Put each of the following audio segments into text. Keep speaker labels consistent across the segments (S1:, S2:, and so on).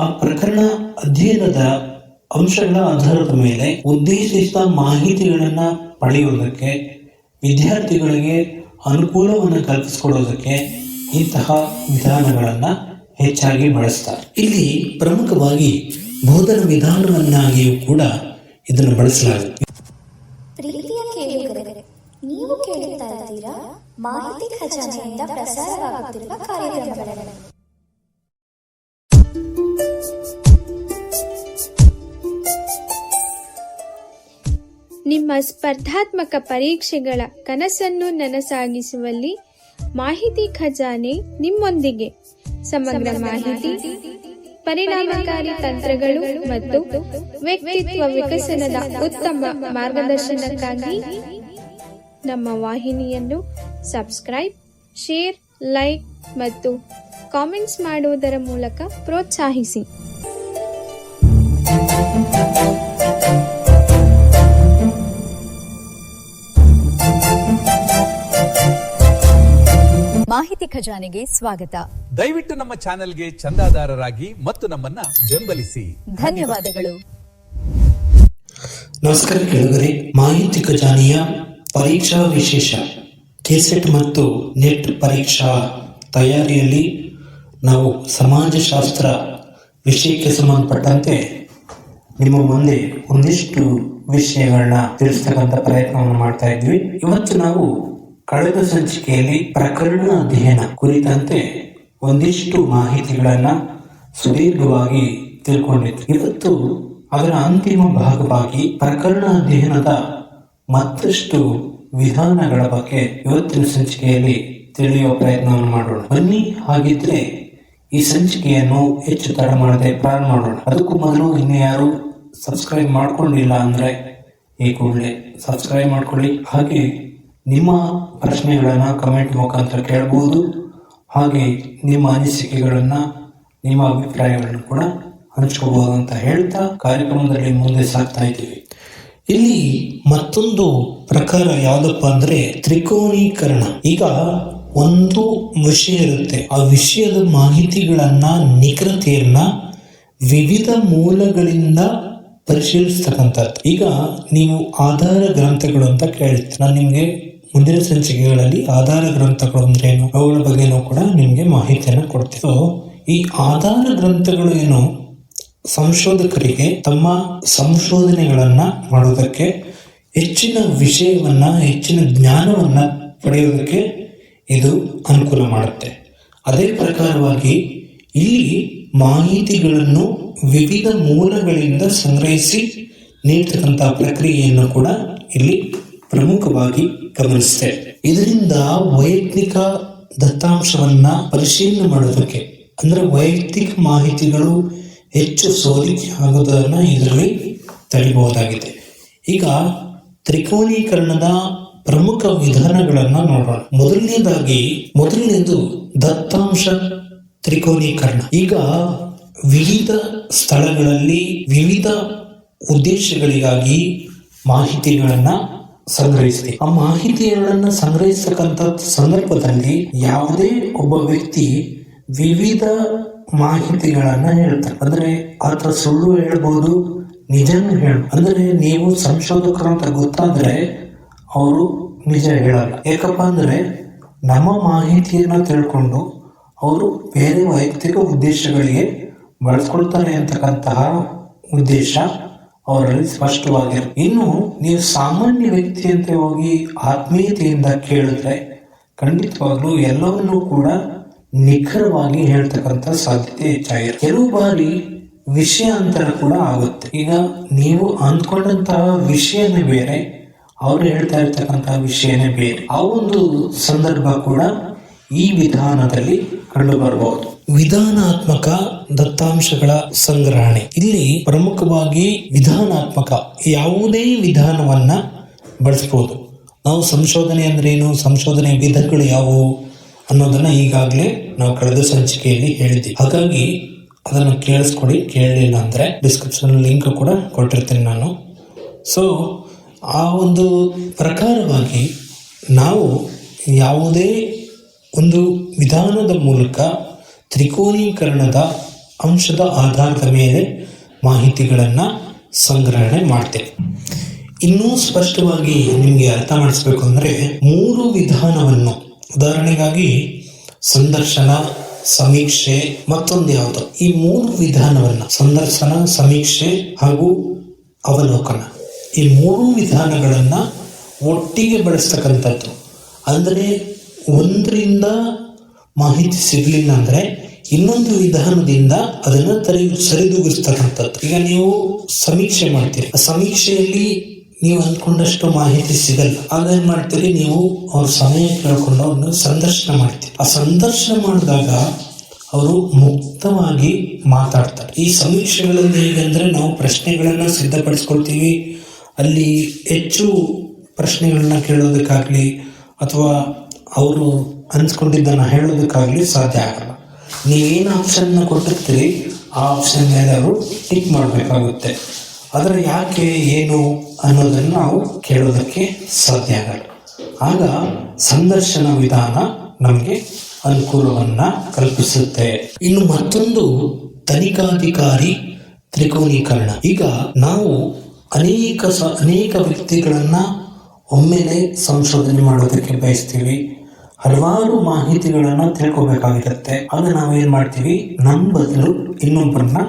S1: ಆ ಪ್ರಕರಣ ಅಧ್ಯಯನದ ಅಂಶಗಳ ಆಧಾರದ ಮೇಲೆ ಉದ್ದೇಶಿತ ಮಾಹಿತಿಗಳನ್ನು ಪಡೆಯುವುದಕ್ಕೆ, ವಿದ್ಯಾರ್ಥಿಗಳಿಗೆ ಅನುಕೂಲವನ್ನು ಕಲ್ಪಿಸಿಕೊಡೋದಕ್ಕೆ ಇಂತಹ ವಿಧಾನಗಳನ್ನು ಹೆಚ್ಚಾಗಿ ಬಳಸ್ತಾರೆ. ಇಲ್ಲಿ ಪ್ರಮುಖವಾಗಿ ಬೋಧನಾ ವಿಧಾನವನ್ನಾಗಿಯೂ ಕೂಡ ಇದನ್ನು ಬಳಸಲಾಗುತ್ತೆ.
S2: ಪ್ರೀತಿಯ ಕೇಳುಗರೆ, ನೀವು ಕೇಳುತ್ತಾ ಇದ್ದೀರಾ ಮಾಹಿತಿ ಖಜಾನೆಯಿಂದ ಪ್ರಸಾರವಾಗುತ್ತಿರುವ ಕಾರ್ಯಕ್ರಮಗಳನ್ನು.
S3: ನಿಮ್ಮ ಸ್ಪರ್ಧಾತ್ಮಕ ಪರೀಕ್ಷೆಗಳ ಕನಸನ್ನು ನನಸಾಗಿಸುವಲ್ಲಿ ಮಾಹಿತಿ ಖಜಾನೆ ನಿಮ್ಮೊಂದಿಗೆ. ಸಮಗ್ರ ಮಾಹಿತಿ, ಪರಿಣಾಮಕಾರಿ ತಂತ್ರಗಳು ಮತ್ತು ವ್ಯಕ್ತಿತ್ವ ವಿಕಸನದ ಉತ್ತಮ ಮಾರ್ಗದರ್ಶನಕ್ಕಾಗಿ ನಮ್ಮ ವಾಹಿನಿಯನ್ನು ಸಬ್ಸ್ಕ್ರೈಬ್, ಶೇರ್, ಲೈಕ್ ಮತ್ತು ಕಾಮೆಂಟ್ಸ್ ಮಾಡುವುದರ ಮೂಲಕ ಪ್ರೋತ್ಸಾಹಿಸಿ.
S4: ಮಾಹಿತಿ ಖಜಾನೆಗೆ ಸ್ವಾಗತ.
S5: ದಯವಿಟ್ಟು ನಮ್ಮ ಚಾನೆಲ್ಗೆ ಚಂದಾದಾರರಾಗಿ ಮತ್ತು ನಮ್ಮನ್ನ ಬೆಂಬಲಿಸಿ.
S4: ಧನ್ಯವಾದಗಳು.
S1: ನಮಸ್ಕಾರ ಕೇಳುಗರೆ, ಮಾಹಿತಿ ಖಜಾನೆಯ ಪರೀಕ್ಷಾ ವಿಶೇಷ ಕೆಸೆಟ್ ಮತ್ತು ನೆಟ್ ಪರೀಕ್ಷಾ ತಯಾರಿಯಲ್ಲಿ ನಾವು ಸಮಾಜಶಾಸ್ತ್ರ ವಿಷಯಕ್ಕೆ ಸಂಬಂಧಪಟ್ಟಂತೆ ನಿಮ್ಮ ಮುಂದೆ ಒಂದಿಷ್ಟು ವಿಷಯಗಳನ್ನ ತಿಳಿಸ್ತಕ್ಕಂಥ ಪ್ರಯತ್ನವನ್ನು ಮಾಡ್ತಾ ಇದ್ವಿ. ಇವತ್ತು ನಾವು ಕಳೆದ ಸಂಚಿಕೆಯಲ್ಲಿ ಪ್ರಕರಣ ಅಧ್ಯಯನ ಕುರಿತಂತೆ ಒಂದಿಷ್ಟು ಮಾಹಿತಿಗಳನ್ನ ಸುದೀರ್ಘವಾಗಿ ತಿಳ್ಕೊಂಡಿದ್ವಿ. ಇವತ್ತು ಅದರ ಅಂತಿಮ ಭಾಗವಾಗಿ ಪ್ರಕರಣ ಅಧ್ಯಯನದ ಮತ್ತಷ್ಟು ವಿಧಾನಗಳ ಬಗ್ಗೆ ಇವತ್ತಿನ ಸಂಚಿಕೆಯಲ್ಲಿ ತಿಳಿಯುವ ಪ್ರಯತ್ನವನ್ನು ಮಾಡೋಣ. ಬನ್ನಿ, ಹಾಗಿದ್ರೆ ಈ ಸಂಚಿಕೆಯನ್ನು ಹೆಚ್ಚು ತಡ ಮಾಡದೆ ಪ್ರಾರಂಭ ಮಾಡೋಣ. ಅದಕ್ಕೂ ಮೊದಲು ಇನ್ನು ಯಾರು ಸಬ್ಸ್ಕ್ರೈಬ್ ಮಾಡ್ಕೊಂಡಿಲ್ಲ ಅಂದ್ರೆ ಈ ಕೂಡಲೇ ಸಬ್ಸ್ಕ್ರೈಬ್ ಮಾಡ್ಕೊಳ್ಳಿ. ಹಾಗೆ ನಿಮ್ಮ ಪ್ರಶ್ನೆಗಳನ್ನು ಕಮೆಂಟ್ ಮುಖಾಂತರ ಕೇಳಬಹುದು. ಹಾಗೆ ನಿಮ್ಮ ಅನಿಸಿಕೆಗಳನ್ನು, ನಿಮ್ಮ ಅಭಿಪ್ರಾಯಗಳನ್ನು ಕೂಡ ಹಂಚ್ಕೋಬಹುದು ಅಂತ ಹೇಳ್ತಾ ಕಾರ್ಯಕ್ರಮದಲ್ಲಿ ಮುಂದೆ ಸಾಗ್ತಾ ಇದ್ದೀವಿ. ಇಲ್ಲಿ ಮತ್ತೊಂದು ಪ್ರಕಾರ ಯಾವುದಪ್ಪ ಅಂದ್ರೆ ತ್ರಿಕೋನೀಕರಣ. ಈಗ ಒಂದು ವಿಷಯ ಇರುತ್ತೆ, ಆ ವಿಷಯದ ಮಾಹಿತಿಗಳನ್ನ, ನಿಖರತೆಯನ್ನ ವಿವಿಧ ಮೂಲಗಳಿಂದ ಪರಿಶೀಲಿಸ್ತಕ್ಕಂಥದ್ದು. ಈಗ ನೀವು ಆಧಾರ ಗ್ರಂಥಗಳು ಅಂತ ಕೇಳುತ್ತೆ. ನಾನು ನಿಮ್ಗೆ ಮುಂದಿನ ಸಂಚಿಕೆಗಳಲ್ಲಿ ಆಧಾರ ಗ್ರಂಥಗಳು ಅಂದ್ರೆ ಏನು, ಅವುಗಳ ಬಗ್ಗೆನೂ ಕೂಡ ನಿಮ್ಗೆ ಮಾಹಿತಿಯನ್ನು ಕೊಡ್ತೇವೆ. ಸೊ ಈ ಆಧಾರ ಗ್ರಂಥಗಳು ಏನು, ಸಂಶೋಧಕರಿಗೆ ತಮ್ಮ ಸಂಶೋಧನೆಗಳನ್ನ ಮಾಡುವುದಕ್ಕೆ, ಹೆಚ್ಚಿನ ವಿಷಯವನ್ನ, ಹೆಚ್ಚಿನ ಜ್ಞಾನವನ್ನ ಪಡೆಯುವುದಕ್ಕೆ ಇದು ಅನುಕೂಲ ಮಾಡುತ್ತೆ. ಅದೇ ಪ್ರಕಾರವಾಗಿ ಇಲ್ಲಿ ಮಾಹಿತಿಗಳನ್ನು ವಿವಿಧ ಮೂಲಗಳಿಂದ ಸಂಗ್ರಹಿಸಿ ನೀಡ್ತಕ್ಕಂಥ ಪ್ರಕ್ರಿಯೆಯನ್ನು ಕೂಡ ಇಲ್ಲಿ ಪ್ರಮುಖವಾಗಿ ಗಮನಿಸ್ತೇವೆ. ಇದರಿಂದ ವೈಯಕ್ತಿಕ ದತ್ತಾಂಶವನ್ನ ಪರಿಶೀಲನೆ ಮಾಡೋದಕ್ಕೆ, ಅಂದ್ರೆ ವೈಯಕ್ತಿಕ ಮಾಹಿತಿಗಳು ಹೆಚ್ಚು ಸೋರಿಕೆ ಆಗೋದನ್ನ ಇದರಲ್ಲಿ ತಡೆಯಬಹುದಾಗಿದೆ. ಈಗ ತ್ರಿಕೋನೀಕರಣದ ಪ್ರಮುಖ ವಿಧಾನಗಳನ್ನ ನೋಡೋಣ. ಮೊದಲನೇದು ದತ್ತಾಂಶ ತ್ರಿಕೋನೀಕರಣ. ಈಗ ವಿವಿಧ ಸ್ಥಳಗಳಲ್ಲಿ ವಿವಿಧ ಉದ್ದೇಶಗಳಿಗಾಗಿ ಮಾಹಿತಿಗಳನ್ನ ಸಂಗ್ರಹಿಸಿ, ಆ ಮಾಹಿತಿಗಳನ್ನ ಸಂಗ್ರಹಿಸತಕ್ಕಂಥ ಸಂದರ್ಭದಲ್ಲಿ ಯಾವುದೇ ಒಬ್ಬ ವ್ಯಕ್ತಿ ವಿವಿಧ ಮಾಹಿತಿಗಳನ್ನ ಹೇಳ್ತಾರೆ. ಅಂದ್ರೆ ಆತ ಸುಳ್ಳು ಹೇಳ್ಬೋದು, ನಿಜನೂ ಹೇಳ್ಬೋದು. ಅಂದ್ರೆ ನೀವು ಸಂಶೋಧಕರು ಅಂತ ಗೊತ್ತಾದ್ರೆ ಅವರು ನಿಜ ಹೇಳಲ್ಲ. ಯಾಕಪ್ಪ ಅಂದ್ರೆ ನಮ್ಮ ಮಾಹಿತಿಯನ್ನ ತಿಳ್ಕೊಂಡು ಅವರು ಬೇರೆ ವೈಯಕ್ತಿಕ ಉದ್ದೇಶಗಳಿಗೆ ಬಳಸ್ಕೊಳ್ತಾರೆ ಅಂತಕ್ಕಂತಹ ಉದ್ದೇಶ ಅವರಲ್ಲಿ ಸ್ಪಷ್ಟವಾಗಿರುತ್ತೆ. ಇನ್ನು ನೀವು ಸಾಮಾನ್ಯ ವ್ಯಕ್ತಿ ಅಂತ ಹೋಗಿ ಆತ್ಮೀಯತೆಯಿಂದ ಕೇಳಿದ್ರೆ ಖಂಡಿತವಾಗ್ಲೂ ಎಲ್ಲವನ್ನೂ ಕೂಡ ನಿಖರವಾಗಿ ಹೇಳ್ತಕ್ಕಂಥ ಸಾಧ್ಯತೆ ಹೆಚ್ಚಾಗಿರುತ್ತೆ. ಕೆಲವು ಬಾರಿ ವಿಷಯಾಂತರ ಕೂಡ ಆಗುತ್ತೆ. ಈಗ ನೀವು ಅಂದ್ಕೊಂಡಂತಹ ವಿಷಯನೇ ಬೇರೆ, ಅವರು ಹೇಳ್ತಾ ಇರ್ತಕ್ಕಂತಹ ವಿಷಯನೇ ಬೇರೆ. ಆ ಒಂದು ಸಂದರ್ಭ ಕೂಡ ಈ ವಿಧಾನದಲ್ಲಿ ಕಂಡು ಬರಬಹುದು. ವಿಧಾನಾತ್ಮಕ ದತ್ತಾಂಶಗಳ ಸಂಗ್ರಹಣೆ. ಇಲ್ಲಿ ಪ್ರಮುಖವಾಗಿ ವಿಧಾನಾತ್ಮಕ ಯಾವುದೇ ವಿಧಾನವನ್ನ ಬಳಸಬಹುದು. ನಾವು ಸಂಶೋಧನೆ ಅಂದ್ರೆ ಏನು, ಸಂಶೋಧನೆ ವಿಧಗಳು ಯಾವುವು ಅನ್ನೋದನ್ನ ಈಗಾಗಲೇ ನಾವು ಕಳೆದ ಸಂಚಿಕೆಯಲ್ಲಿ ಹೇಳಿದ್ದೀವಿ. ಹಾಗಾಗಿ ಅದನ್ನು ಕೇಳಿಸ್ಕೊಡಿ. ಕೇಳಲಿಲ್ಲ ಅಂದ್ರೆ ಡಿಸ್ಕ್ರಿಪ್ಷನ್ ಲಿಂಕ್ ಕೂಡ ಕೊಟ್ಟಿರ್ತೀನಿ ನಾನು. ಸೊ ಆ ಒಂದು ಪ್ರಕಾರವಾಗಿ ನಾವು ಯಾವುದೇ ಒಂದು ವಿಧಾನದ ಮೂಲಕ ತ್ರಿಕೋನೀಕರಣದ ಅಂಶದ ಆಧಾರದ ಮೇಲೆ ಮಾಹಿತಿಗಳನ್ನು ಸಂಗ್ರಹಣೆ ಮಾಡ್ತೇವೆ. ಇನ್ನೂ ಸ್ಪಷ್ಟವಾಗಿ ನಿಮಗೆ ಅರ್ಥ ಮಾಡಿಸ್ಬೇಕು ಅಂದರೆ 3 ವಿಧಾನವನ್ನು, ಉದಾಹರಣೆಗಾಗಿ ಸಂದರ್ಶನ, ಸಮೀಕ್ಷೆ, ಮತ್ತೊಂದು ಯಾವುದು, ಈ 3 ವಿಧಾನವನ್ನು, ಸಂದರ್ಶನ, ಸಮೀಕ್ಷೆ ಹಾಗೂ ಅವಲೋಕನ, ಈ 3 ವಿಧಾನಗಳನ್ನು ಒಟ್ಟಿಗೆ ಬಳಸ್ತಕ್ಕಂಥದ್ದು. ಅಂದರೆ ಒಂದರಿಂದ ಮಾಹಿತಿ ಸಿಗಲಿಲ್ಲ ಅಂದರೆ ಇನ್ನೊಂದು ವಿಧಾನದಿಂದ ಅದನ್ನು ಸರಿದೂಗಿಸ್ತಕ್ಕಂಥದ್ದು. ಈಗ ನೀವು ಸಮೀಕ್ಷೆ ಮಾಡ್ತೀರಿ, ಆ ಸಮೀಕ್ಷೆಯಲ್ಲಿ ನೀವು ಅಂದ್ಕೊಂಡಷ್ಟು ಮಾಹಿತಿ ಸಿಗಲ್ಲ. ಆಗ ಏನ್ ಮಾಡ್ತೀರಿ, ನೀವು ಅವ್ರ ಸಮಯ ಕೇಳ್ಕೊಂಡು ಅವ್ರನ್ನ ಸಂದರ್ಶನ ಮಾಡ್ತೀರಿ. ಆ ಸಂದರ್ಶನ ಮಾಡಿದಾಗ ಅವರು ಮುಕ್ತವಾಗಿ ಮಾತಾಡ್ತಾರೆ. ಈ ಸಮೀಕ್ಷೆಗಳಲ್ಲಿ ಹೇಗೆಂದ್ರೆ ನಾವು ಪ್ರಶ್ನೆಗಳನ್ನ ಸಿದ್ಧಪಡಿಸ್ಕೊಳ್ತೀವಿ, ಅಲ್ಲಿ ಹೆಚ್ಚು ಪ್ರಶ್ನೆಗಳನ್ನ ಕೇಳೋದಕ್ಕಾಗ್ಲಿ ಅಥವಾ ಅವರು ಅನ್ಸ್ಕೊಂಡಿದ್ದನ್ನು ಹೇಳೋದಕ್ಕಾಗ್ಲಿ ಸಾಧ್ಯ ಆಗಲ್ಲ. ನೀವೇನು ಆಪ್ಷನ್ನ ಕೊಟ್ಟಿರ್ತೀರಿ ಆ ಆಪ್ಷನ್ ಮೇಲೆ ಅವರು ಟಿಕ್ ಮಾಡಬೇಕಾಗುತ್ತೆ. ಆದರೆ ಯಾಕೆ ಏನು ಅನ್ನೋದನ್ನು ನಾವು ಕೇಳೋದಕ್ಕೆ ಸಾಧ್ಯ ಆಗಲ್ಲ. ಆಗ ಸಂದರ್ಶನ ವಿಧಾನ ನಮಗೆ ಅನುಕೂಲವನ್ನು ಕಲ್ಪಿಸುತ್ತೆ. ಇನ್ನು ಮತ್ತೊಂದು ತನಿಖಾಧಿಕಾರಿ ತ್ರಿಕೋನೀಕರಣ. ಈಗ ನಾವು ಅನೇಕ ವ್ಯಕ್ತಿಗಳನ್ನು ಒಮ್ಮೆಲೆ ಸಂಶೋಧನೆ ಮಾಡೋದಕ್ಕೆ ಬಯಸ್ತೀವಿ, ಹಲವಾರು ಮಾಹಿತಿಗಳನ್ನು ತಿಳ್ಕೊಬೇಕಾಗಿರುತ್ತೆ. ಆಗ ನಾವೇನು ಮಾಡ್ತೀವಿ, ನಮ್ಮ ಬದಲು ಇನ್ನೊಬ್ಬರನ್ನ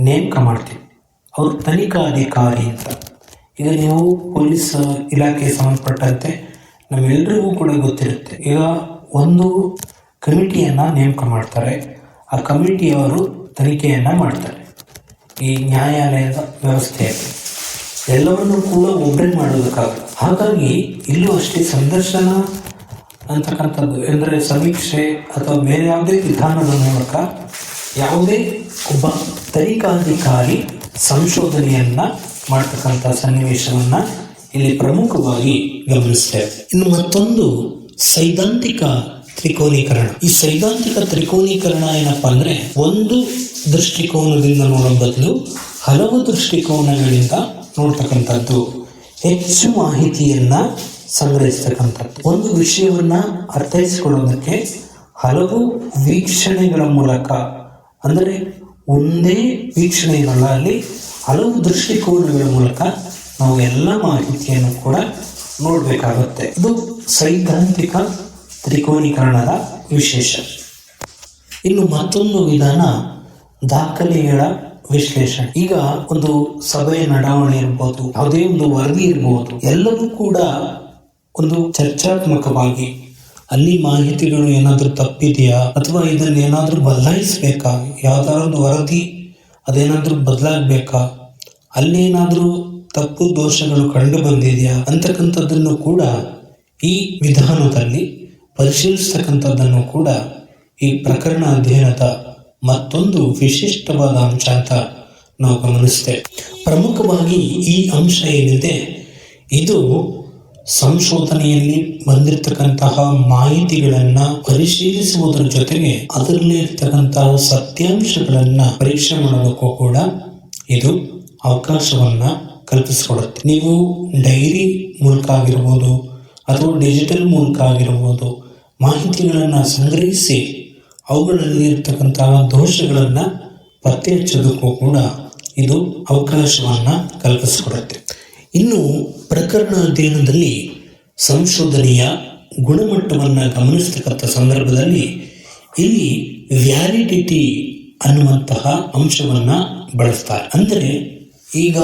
S1: ನೇಮಕ ಮಾಡ್ತೀವಿ, ಅವರು ತನಿಖಾಧಿಕಾರಿ ಅಂತ. ಈಗ ನೀವು ಪೊಲೀಸ್ ಇಲಾಖೆಗೆ ಸಂಬಂಧಪಟ್ಟಂತೆ ನಮ್ಮೆಲ್ಲರಿಗೂ ಕೂಡ ಗೊತ್ತಿರುತ್ತೆ. ಈಗ ಒಂದು ಕಮಿಟಿಯನ್ನು ನೇಮಕ ಮಾಡ್ತಾರೆ, ಆ ಕಮಿಟಿಯವರು ತನಿಖೆಯನ್ನು ಮಾಡ್ತಾರೆ. ಈ ನ್ಯಾಯಾಲಯದ ವ್ಯವಸ್ಥೆಯಲ್ಲಿ ಎಲ್ಲವನ್ನೂ ಕೂಡ ಒಬ್ಬರೇ ಮಾಡೋದಕ್ಕಾಗಲ್ಲ. ಹಾಗಾಗಿ ಇಲ್ಲೂ ಅಷ್ಟೇ ಸಂದರ್ಶನ ಅಂತಕ್ಕಂಥದ್ದು ಅಂದರೆ ಸಮೀಕ್ಷೆ ಅಥವಾ ಬೇರೆ ಯಾವುದೇ ವಿಧಾನದ ಮೂಲಕ ಯಾವುದೇ ಒಬ್ಬ ತನಿಖಾಧಿಕಾರಿ ಸಂಶೋಧನೆಯನ್ನ ಮಾಡ್ತಕ್ಕಂಥ ಸನ್ನಿವೇಶವನ್ನ ಇಲ್ಲಿ ಪ್ರಮುಖವಾಗಿ ಗಮನಿಸ್ತೇವೆ. ಇನ್ನು ಮತ್ತೊಂದು ಸೈದ್ಧಾಂತಿಕ ತ್ರಿಕೋನೀಕರಣ. ಈ ಸೈದ್ಧಾಂತಿಕ ತ್ರಿಕೋನೀಕರಣ ಏನಪ್ಪಾ ಅಂದ್ರೆ ಒಂದು ದೃಷ್ಟಿಕೋನದಿಂದ ನೋಡೋ ಬದಲು ಹಲವು ದೃಷ್ಟಿಕೋನಗಳಿಂದ ನೋಡ್ತಕ್ಕಂಥದ್ದು, ಹೆಚ್ಚು ಮಾಹಿತಿಯನ್ನ ಸಂಗ್ರಹಿಸ್ತಕ್ಕಂಥದ್ದು. ಒಂದು ವಿಷಯವನ್ನ ಅರ್ಥೈಸಿಕೊಳ್ಳೋದಕ್ಕೆ ಹಲವು ವೀಕ್ಷಣೆಗಳ ಮೂಲಕ, ಅಂದರೆ ಒಂದೇ ವೀಕ್ಷಣೆಗಳಲ್ಲಿ ಹಲವು ದೃಷ್ಟಿಕೋನಗಳ ಮೂಲಕ ನಾವು ಎಲ್ಲ ಮಾಹಿತಿಯನ್ನು ಕೂಡ ನೋಡಬೇಕಾಗುತ್ತೆ. ಇದು ಸೈದ್ಧಾಂತಿಕ ತ್ರಿಕೋನೀಕರಣದ ವಿಶೇಷ. ಇನ್ನು ಮತ್ತೊಂದು ವಿಧಾನ ದಾಖಲೆಗಳ ವಿಶ್ಲೇಷಣೆ. ಈಗ ಒಂದು ಸಭೆಯ ನಡಾವಣೆ ಇರ್ಬೋದು, ಯಾವುದೇ ಒಂದು ವರದಿ ಇರ್ಬೋದು, ಎಲ್ಲವೂ ಕೂಡ ಒಂದು ಚರ್ಚಾತ್ಮಕವಾಗಿ ಅಲ್ಲಿ ಮಾಹಿತಿಗಳು ಏನಾದರೂ ತಪ್ಪಿದೆಯಾ ಅಥವಾ ಇದನ್ನು ಏನಾದರೂ ಬದಲಾಯಿಸಬೇಕಾ, ಯಾವ್ದಾದ್ರು ಒಂದು ವರದಿ ಅದೇನಾದರೂ ಬದಲಾಗಬೇಕಾ, ಅಲ್ಲೇನಾದರೂ ತಪ್ಪು ದೋಷಗಳು ಕಂಡು ಬಂದಿದೆಯಾ ಅಂತಕ್ಕಂಥದ್ದನ್ನು ಕೂಡ ಈ ವಿಧಾನದಲ್ಲಿ ಪರಿಶೀಲಿಸ್ತಕ್ಕಂಥದ್ದನ್ನು ಕೂಡ ಈ ಪ್ರಕರಣ ಅಧ್ಯಯನದ ಮತ್ತೊಂದು ವಿಶಿಷ್ಟವಾದ ಅಂಶ ಅಂತ ನಾವು ಗಮನಿಸ್ತೇವೆ. ಪ್ರಮುಖವಾಗಿ ಈ ಅಂಶ ಏನಿದೆ, ಇದು ಸಂಶೋಧನೆಯಲ್ಲಿ ಬಂದಿರತಕ್ಕಂತಹ ಮಾಹಿತಿಗಳನ್ನ ಪರಿಶೀಲಿಸುವುದರ ಜೊತೆಗೆ ಅದರಲ್ಲಿ ಇರ್ತಕ್ಕಂತಹ ಸತ್ಯಾಂಶಗಳನ್ನ ಪರೀಕ್ಷೆ ಮಾಡೋದಕ್ಕೂ ಕೂಡ ಇದು ಅವಕಾಶವನ್ನ ಕಲ್ಪಿಸಿಕೊಡುತ್ತೆ. ನೀವು ಡೈರಿ ಮೂಲಕ ಆಗಿರ್ಬೋದು ಅಥವಾ ಡಿಜಿಟಲ್ ಮೂಲಕ ಆಗಿರ್ಬೋದು ಮಾಹಿತಿಗಳನ್ನು ಸಂಗ್ರಹಿಸಿ ಅವುಗಳಲ್ಲಿ ಇರ್ತಕ್ಕಂತಹ ದೋಷಗಳನ್ನು ಪತ್ತೆ ಹಚ್ಚೋದಕ್ಕೂ ಕೂಡ ಇದು ಅವಕಾಶವನ್ನು ಕಲ್ಪಿಸಿಕೊಡುತ್ತೆ. ಇನ್ನು ಪ್ರಕರಣ ಅಧ್ಯಯನದಲ್ಲಿ ಸಂಶೋಧನೆಯ ಗುಣಮಟ್ಟವನ್ನು ಗಮನಿಸ್ತಕ್ಕಂಥ ಸಂದರ್ಭದಲ್ಲಿ ಇಲ್ಲಿ ವ್ಯಾಲಿಡಿಟಿ ಅನ್ನುವಂತಹ ಅಂಶವನ್ನು ಬಳಸ್ತಾರೆ. ಅಂದರೆ ಈಗ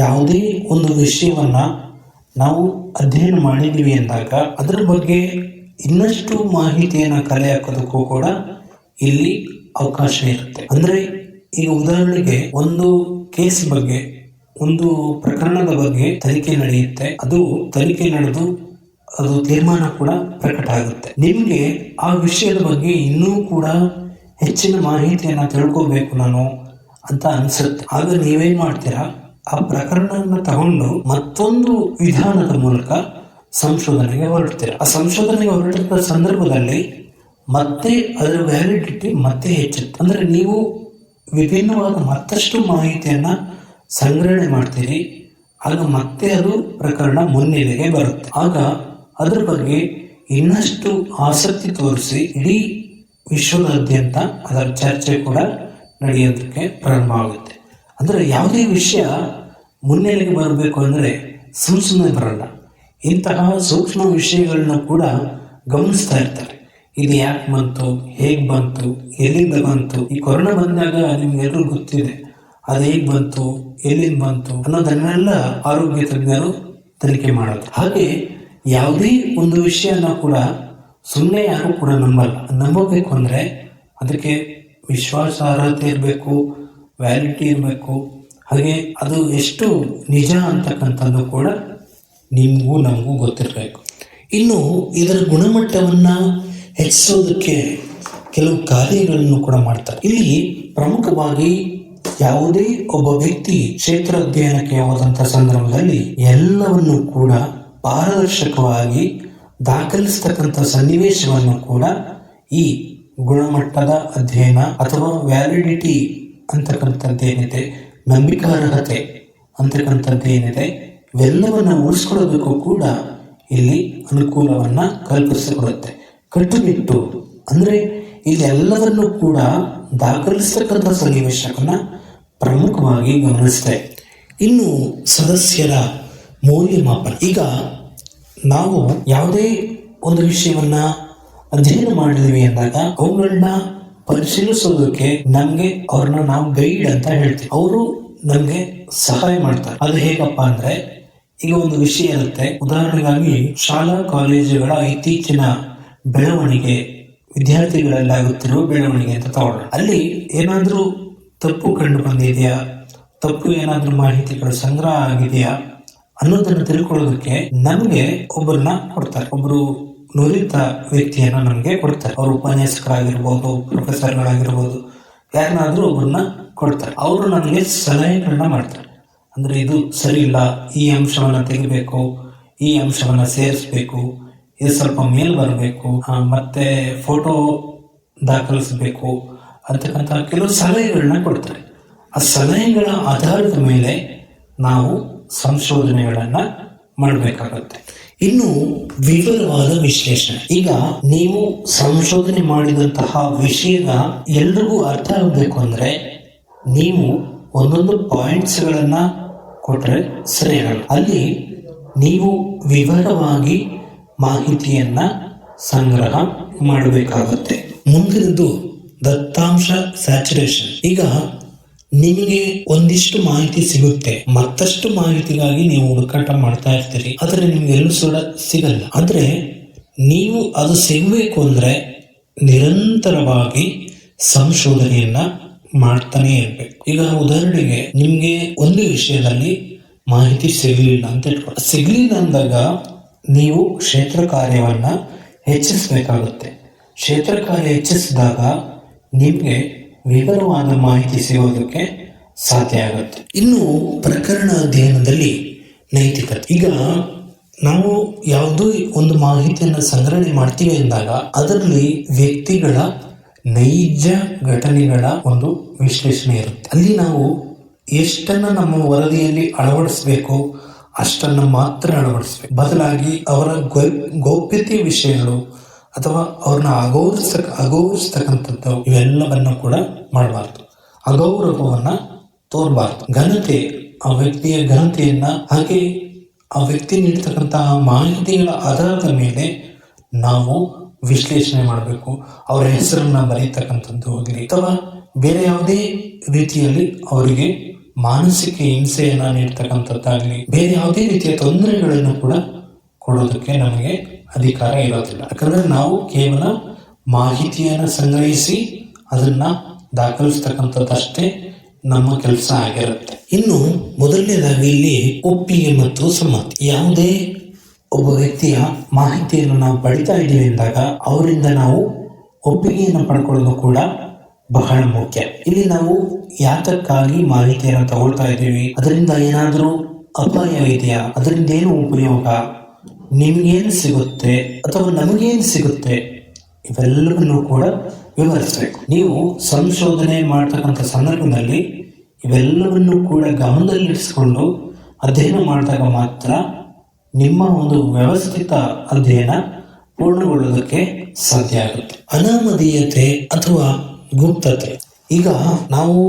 S1: ಯಾವುದೇ ಒಂದು ವಿಷಯವನ್ನ ನಾವು ಅಧ್ಯಯನ ಮಾಡಿದ್ವಿ ಅಂದಾಗ ಅದರ ಬಗ್ಗೆ ಇನ್ನಷ್ಟು ಮಾಹಿತಿಯನ್ನು ಕಲೆ ಹಾಕೋದಕ್ಕೂ ಕೂಡ ಇಲ್ಲಿ ಅವಕಾಶ ಇರುತ್ತೆ. ಅಂದ್ರೆ ಈಗ ಉದಾಹರಣೆಗೆ ಒಂದು ಕೇಸ್ ಬಗ್ಗೆ, ಒಂದು ಪ್ರಕರಣದ ಬಗ್ಗೆ ತನಿಖೆ ನಡೆಯುತ್ತೆ, ಅದು ತನಿಖೆ ನಡೆದು ಅದು ತೀರ್ಮಾನ ಕೂಡ ಪ್ರಕಟ ಆಗುತ್ತೆ. ನಿಮಗೆ ಆ ವಿಷಯದ ಬಗ್ಗೆ ಇನ್ನೂ ಕೂಡ ಹೆಚ್ಚಿನ ಮಾಹಿತಿಯನ್ನು ತಿಳ್ಕೋಬೇಕು ನಾನು ಅಂತ ಅನ್ಸುತ್ತೆ. ಆಗ ನೀವೇನ್ ಮಾಡ್ತೀರಾ, ಆ ಪ್ರಕರಣವನ್ನು ತಗೊಂಡು ಮತ್ತೊಂದು ವಿಧಾನದ ಮೂಲಕ ಸಂಶೋಧನೆಗೆ ಹೊರಡ್ತೀರಾ. ಆ ಸಂಶೋಧನೆಗೆ ಹೊರಟಿದ್ದ ಸಂದರ್ಭದಲ್ಲಿ ಮತ್ತೆ ಅದರ ವ್ಯಾಲಿಡಿಟಿ ಮತ್ತೆ ಹೆಚ್ಚುತ್ತೆ. ಅಂದ್ರೆ ನೀವು ವಿಭಿನ್ನವಾದ ಮತ್ತಷ್ಟು ಮಾಹಿತಿಯನ್ನ ಸಂಗ್ರಹಣೆ ಮಾಡ್ತೀರಿ, ಆಗ ಮತ್ತೆ ಅದು ಪ್ರಕರಣ ಮುನ್ನೆಲೆಗೆ ಬರುತ್ತೆ. ಆಗ ಅದರ ಬಗ್ಗೆ ಇನ್ನಷ್ಟು ಆಸಕ್ತಿ ತೋರಿಸಿ ಇಡೀ ವಿಶ್ವದಾದ್ಯಂತ ಅದರ ಚರ್ಚೆ ಕೂಡ ನಡೆಯೋದಕ್ಕೆ ಪ್ರಾರಂಭ ಆಗುತ್ತೆ. ಅಂದರೆ ಯಾವುದೇ ವಿಷಯ ಮುನ್ನೆಲೆಗೆ ಬರಬೇಕು ಅಂದರೆ ಸುಮ್ಮನೆ ಬರಲ್ಲ. ಇಂತಹ ಸೂಕ್ಷ್ಮ ವಿಷಯಗಳನ್ನ ಕೂಡ ಗಮನಿಸ್ತಾ ಇರ್ತಾರೆ. ಇದು ಯಾಕೆ ಬಂತು, ಹೇಗೆ ಬಂತು, ಎಲ್ಲಿಂದ ಬಂತು. ಈ ಕೊರೋನಾ ಬಂದಾಗ ನಿಮ್ಗೆಲ್ಲರೂ ಗೊತ್ತಿದೆ, ಅದು ಹೇಗೆ ಬಂತು, ಎಲ್ಲಿಂದ ಬಂತು ಅನ್ನೋದನ್ನೆಲ್ಲ ಆರೋಗ್ಯ ತಜ್ಞರು ತನಿಖೆ ಮಾಡೋದು. ಹಾಗೆ ಯಾವುದೇ ಒಂದು ವಿಷಯನ ಕೂಡ ಸುಮ್ಮನೆ ಯಾರು ಕೂಡ ನಂಬಬೇಕು ಅಂದರೆ ಅದಕ್ಕೆ ವಿಶ್ವಾಸಾರ್ಹತೆ ಇರಬೇಕು, ವ್ಯಾಲಿಟಿ ಇರಬೇಕು. ಹಾಗೆ ಅದು ಎಷ್ಟು ನಿಜ ಅಂತಕ್ಕಂಥದ್ದು ಕೂಡ ನಿಮಗೂ ನಮಗೂ ಗೊತ್ತಿರಬೇಕು. ಇನ್ನು ಇದರ ಗುಣಮಟ್ಟವನ್ನು ಹೆಚ್ಚಿಸೋದಕ್ಕೆ ಕೆಲವು ಕಾರ್ಯಗಳನ್ನು ಕೂಡ ಮಾಡ್ತಾರೆ. ಇಲ್ಲಿ ಪ್ರಮುಖವಾಗಿ ಯಾವುದೇ ಒಬ್ಬ ವ್ಯಕ್ತಿ ಕ್ಷೇತ್ರ ಅಧ್ಯಯನಕ್ಕೆ ಹೋದಂಥ ಸಂದರ್ಭದಲ್ಲಿ ಎಲ್ಲವನ್ನು ಕೂಡ ಪಾರದರ್ಶಕವಾಗಿ ದಾಖಲಿಸ್ತಕ್ಕಂಥ ಸನ್ನಿವೇಶವನ್ನು ಕೂಡ ಈ ಗುಣಮಟ್ಟದ ಅಧ್ಯಯನ ಅಥವಾ ವ್ಯಾಲಿಡಿಟಿ ಅಂತಕ್ಕಂಥದ್ದೇನಿದೆ, ನಂಬಿಕಾರ್ಹತೆ ಅಂತಕ್ಕಂಥದ್ದೇನಿದೆ, ಇವೆಲ್ಲವನ್ನು ಉಳಿಸ್ಕೊಳ್ಳೋದಕ್ಕೂ ಕೂಡ ಇಲ್ಲಿ ಅನುಕೂಲವನ್ನು ಕಲ್ಪಿಸಿಕೊಡುತ್ತೆ. ಕಟ್ಟುನಿಟ್ಟು ಅಂದರೆ ಇದೆಲ್ಲವನ್ನು ಕೂಡ ದಾಖಲಿಸ್ತಕ್ಕಂಥ ಸನ್ನಿವೇಶವನ್ನು ಪ್ರಮುಖವಾಗಿ ಗಮನಿಸ್ತೆ. ಇನ್ನು ಸದಸ್ಯರ ಮೌಲ್ಯಮಾಪನ. ಈಗ ನಾವು ಯಾವುದೇ ಒಂದು ವಿಷಯವನ್ನ ಅಧ್ಯಯನ ಮಾಡಿದ್ವಿ ಅಂದಾಗ ಅವುಗಳನ್ನ ಪರಿಶೀಲಿಸೋದಕ್ಕೆ ನಮಗೆ ಅವ್ರನ್ನ ನಾವು ಗೈಡ್ ಅಂತ ಹೇಳ್ತೀವಿ. ಅವರು ನಮಗೆ ಸಹಾಯ ಮಾಡ್ತಾರೆ. ಅದು ಹೇಗಪ್ಪ ಅಂದ್ರೆ, ಈಗ ಒಂದು ವಿಷಯ ಇರುತ್ತೆ. ಉದಾಹರಣೆಗಾಗಿ ಶಾಲಾ ಕಾಲೇಜುಗಳ ಇತ್ತೀಚಿನ ಬೆಳವಣಿಗೆ, ವಿದ್ಯಾರ್ಥಿಗಳಲ್ಲಾಗುತ್ತಿರುವ ಬೆಳವಣಿಗೆ ಅಂತ ತಗೊಳ್ಳೋಣ. ಅಲ್ಲಿ ಏನಾದರೂ ತಪ್ಪು ಕಂಡು ಬಂದಿದೆಯಾ, ತಪ್ಪು ಏನಾದರೂ ಮಾಹಿತಿಗಳು ಸಂಗ್ರಹ ಆಗಿದೆಯಾ ಅನ್ನೋದನ್ನು ತಿಳ್ಕೊಳ್ಳೋದಕ್ಕೆ ನಮಗೆ ಒಬ್ಬರನ್ನ ಕೊಡ್ತಾರೆ. ಒಬ್ಬರು ನುರಿತ ವ್ಯಕ್ತಿಯನ್ನ ನಮಗೆ ಕೊಡ್ತಾರೆ. ಅವರು ಉಪನ್ಯಾಸಕರಾಗಿರ್ಬೋದು, ಪ್ರೊಫೆಸರ್ಗಳಾಗಿರ್ಬೋದು, ಯಾರನ್ನಾದ್ರೂ ಒಬ್ಬರನ್ನ ಕೊಡ್ತಾರೆ. ಅವರು ನಮಗೆ ಸಲಹೆಗಳನ್ನ ಮಾಡ್ತಾರೆ. ಅಂದ್ರೆ ಇದು ಸರಿ ಇಲ್ಲ, ಈ ಅಂಶವನ್ನ ತೆಗಿಬೇಕು, ಈ ಅಂಶವನ್ನ ಸೇರಿಸ್ಬೇಕು, ಇದು ಸ್ವಲ್ಪ ಮೇಲ್ ಬರಬೇಕು, ಮತ್ತೆ ಫೋಟೋ ದಾಖಲಿಸಬೇಕು ಅಂತಕ್ಕಂಥ ಕೆಲವು ಸಲಹೆಗಳನ್ನ ಕೊಡ್ತಾರೆ. ಆ ಸಲಹೆಗಳ ಆಧಾರದ ಮೇಲೆ ನಾವು ಸಂಶೋಧನೆಗಳನ್ನ ಮಾಡಬೇಕಾಗುತ್ತೆ. ಇನ್ನು ವಿವರವಾದ ವಿಶ್ಲೇಷಣೆ. ಈಗ ನೀವು ಸಂಶೋಧನೆ ಮಾಡಿದಂತಹ ವಿಷಯದ ಎಲ್ರಿಗೂ ಅರ್ಥ ಆಗಬೇಕು ಅಂದ್ರೆ ನೀವು ಒಂದೊಂದು ಪಾಯಿಂಟ್ಸ್ಗಳನ್ನ ಕೊಟ್ರೆ ಸರಿ ಆಗಲ್ಲ. ಅಲ್ಲಿ ನೀವು ವಿವರವಾಗಿ ಮಾಹಿತಿಯನ್ನ ಸಂಗ್ರಹ ಮಾಡಬೇಕಾಗುತ್ತೆ. ಮುಂದಿನದು ದತ್ತಾಂಶ ಸ್ಯಾಚುರೇಷನ್. ಈಗ ನಿಮಗೆ ಒಂದಿಷ್ಟು ಮಾಹಿತಿ ಸಿಗುತ್ತೆ, ಮತ್ತಷ್ಟು ಮಾಹಿತಿಗಾಗಿ ನೀವು ಹುಡುಕಾಟ ಮಾಡ್ತಾ ಇರ್ತೀರಿ, ಆದ್ರೆ ನಿಮ್ಗೆ ಎಲ್ಲೂ ಸಿಗಲ್ಲ. ಆದ್ರೆ ನೀವು ಅದು ಸಿಗಬೇಕು ಅಂದ್ರೆ ನಿರಂತರವಾಗಿ ಸಂಶೋಧನೆಯನ್ನ ಮಾಡ್ತಾನೆ ಇರ್ಬೇಕು. ಈಗ ಉದಾಹರಣೆಗೆ ನಿಮ್ಗೆ ಒಂದು ವಿಷಯದಲ್ಲಿ ಮಾಹಿತಿ ಸಿಗಲಿಲ್ಲ ಅಂತ ಇಟ್ಕೊಳ್ಳಿ. ಸಿಗಲಿಲ್ಲ ಅಂದಾಗ ನೀವು ಕ್ಷೇತ್ರ ಕಾರ್ಯವನ್ನ ಹೆಚ್ಚಿಸಬೇಕಾಗುತ್ತೆ. ಕ್ಷೇತ್ರ ಕಾರ್ಯ ಹೆಚ್ಚಿಸಿದಾಗ ನಿಮ್ಗೆ ವಿವರವಾದ ಮಾಹಿತಿ ಸಿಗೋದಕ್ಕೆ ಸಾಧ್ಯ ಆಗುತ್ತೆ. ಇನ್ನು ಪ್ರಕರಣ ಅಧ್ಯಯನದಲ್ಲಿ ನೈತಿಕತೆ. ಈಗ ನಾವು ಯಾವುದೋ ಒಂದು ಮಾಹಿತಿಯನ್ನು ಸಂಗ್ರಹಣೆ ಮಾಡ್ತೀವಿ ಅಂದಾಗ ಅದರಲ್ಲಿ ವ್ಯಕ್ತಿಗಳ ನೈಜ ಘಟನೆಗಳ ಒಂದು ವಿಶ್ಲೇಷಣೆ ಇರುತ್ತೆ. ಅಲ್ಲಿ ನಾವು ಎಷ್ಟನ್ನ ನಮ್ಮ ವರದಿಯಲ್ಲಿ ಅಳವಡಿಸಬೇಕು ಅಷ್ಟನ್ನು ಮಾತ್ರ ಅಳವಡಿಸ್ಬೇಕು. ಬದಲಾಗಿ ಅವರ ಗೌಪ್ಯತೆ ವಿಷಯಗಳು ಅಥವಾ ಅವ್ರನ್ನ ಅಗೌರವಿಸ್ತಕ್ಕಂಥದ್ದು ಇವೆಲ್ಲವನ್ನು ಕೂಡ ಮಾಡಬಾರ್ದು. ಅಗೌರವವನ್ನ ತೋರಬಾರ್ದು. ಘನತೆ, ಆ ವ್ಯಕ್ತಿಯ ಘನತೆಯನ್ನ, ಹಾಗೆ ಆ ವ್ಯಕ್ತಿ ನೀಡ್ತಕ್ಕಂತಹ ಮಾಹಿತಿಗಳ ಆಧಾರದ ಮೇಲೆ ನಾವು ವಿಶ್ಲೇಷಣೆ ಮಾಡಬೇಕು. ಅವರ ಹೆಸರನ್ನ ಬರೀತಕ್ಕಂಥದ್ದು ಆಗಲಿ ಅಥವಾ ಬೇರೆ ಯಾವುದೇ ರೀತಿಯಲ್ಲಿ ಅವರಿಗೆ ಮಾನಸಿಕ ಹಿಂಸೆಯನ್ನ ನೀಡ್ತಕ್ಕಂಥದ್ದಾಗಲಿ, ಬೇರೆ ಯಾವುದೇ ರೀತಿಯ ತೊಂದರೆಗಳನ್ನು ಕೂಡ ಕೊಡೋದಕ್ಕೆ ನಮಗೆ ಅಧಿಕಾರ ಇರೋದಿಲ್ಲ. ಯಾಕಂದ್ರೆ ನಾವು ಕೇವಲ ಮಾಹಿತಿಯನ್ನು ಸಂಗ್ರಹಿಸಿ ಅದನ್ನ ದಾಖಲಿಸ್ತಕ್ಕಂಥದ್ದಷ್ಟೇ ನಮ್ಮ ಕೆಲಸ ಆಗಿರುತ್ತೆ. ಇನ್ನು ಮೊದಲನೇದಾಗಿ ಇಲ್ಲಿ ಒಪ್ಪಿಗೆ ಮತ್ತು ಸಮ್ಮತಿ. ಯಾವುದೇ ಒಬ್ಬ ವ್ಯಕ್ತಿಯ ಮಾಹಿತಿಯನ್ನು ನಾವು ಪಡಿತಾ ಇದ್ದೀವಿ ಅಂದಾಗ ಅವರಿಂದ ನಾವು ಒಪ್ಪಿಗೆಯನ್ನು ಪಡ್ಕೊಳ್ಳೋದು ಕೂಡ ಬಹಳ ಮುಖ್ಯ. ಇಲ್ಲಿ ನಾವು ಯಾತಕ್ಕಾಗಿ ಮಾಹಿತಿಯನ್ನು ತಗೊಳ್ತಾ ಇದ್ದೀವಿ, ಅದರಿಂದ ಏನಾದರೂ ಅಪಾಯ ಇದೆಯಾ, ಅದರಿಂದ ಏನು ಉಪಯೋಗ, ನಿಮ್ಗೇನು ಸಿಗುತ್ತೆ ಅಥವಾ ನಮಗೇನು ಸಿಗುತ್ತೆ, ಇವೆಲ್ಲವನ್ನು ಕೂಡ ವಿವರಿಸಬೇಕು. ನೀವು ಸಂಶೋಧನೆ ಮಾಡ್ತಕ್ಕಂಥ ಸಂದರ್ಭದಲ್ಲಿ ಇವೆಲ್ಲವನ್ನು ಕೂಡ ಗಮನದಲ್ಲಿರಿಸಿಕೊಂಡು ಅಧ್ಯಯನ ಮಾಡಿದಾಗ ಮಾತ್ರ ನಿಮ್ಮ ಒಂದು ವ್ಯವಸ್ಥಿತ ಅಧ್ಯಯನ ಪೂರ್ಣಗೊಳ್ಳೋದಕ್ಕೆ ಸಾಧ್ಯ ಆಗುತ್ತೆ. ಅನಾಮಧೇಯತೆ ಅಥವಾ ಗುಪ್ತತೆ. ಈಗ ನಾವು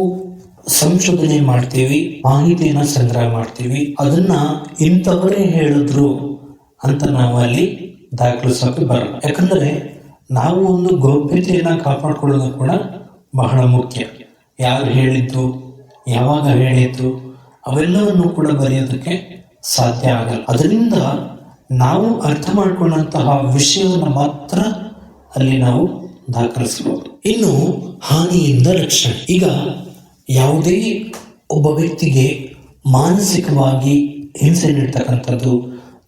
S1: ಸಂಶೋಧನೆ ಮಾಡ್ತೀವಿ, ಮಾಹಿತಿಯನ್ನ ಸಂಗ್ರಹ ಮಾಡ್ತೀವಿ, ಅದನ್ನ ಇಂಥವರೇ ಹೇಳಿದ್ರು ಅಂತ ನಾವು ಅಲ್ಲಿ ದಾಖಲಿಸೋಕೆ ಬರಲ್ಲ. ಯಾಕಂದ್ರೆ ನಾವು ಒಂದು ಗೌಪ್ಯತೆಯನ್ನ ಕಾಪಾಡ್ಕೊಳ್ಳೋದು ಕೂಡ ಬಹಳ ಮುಖ್ಯ. ಯಾರು ಹೇಳಿದ್ದು, ಯಾವಾಗ ಹೇಳಿದ್ದು, ಅವೆಲ್ಲವನ್ನು ಕೂಡ ಬರೆಯೋದಕ್ಕೆ ಸಾಧ್ಯ ಆಗಲ್ಲ. ಅದರಿಂದ ನಾವು ಅರ್ಥ ಮಾಡಿಕೊಂಡಂತಹ ವಿಷಯವನ್ನು ಮಾತ್ರ ಅಲ್ಲಿ ನಾವು ದಾಖಲಿಸಬಹುದು. ಇನ್ನು ಹಾನಿಯಿಂದ ರಕ್ಷಣೆ. ಈಗ ಯಾವುದೇ ಒಬ್ಬ ವ್ಯಕ್ತಿಗೆ ಮಾನಸಿಕವಾಗಿ ಹಿಂಸೆ ನೀಡ್ತಕ್ಕಂಥದ್ದು,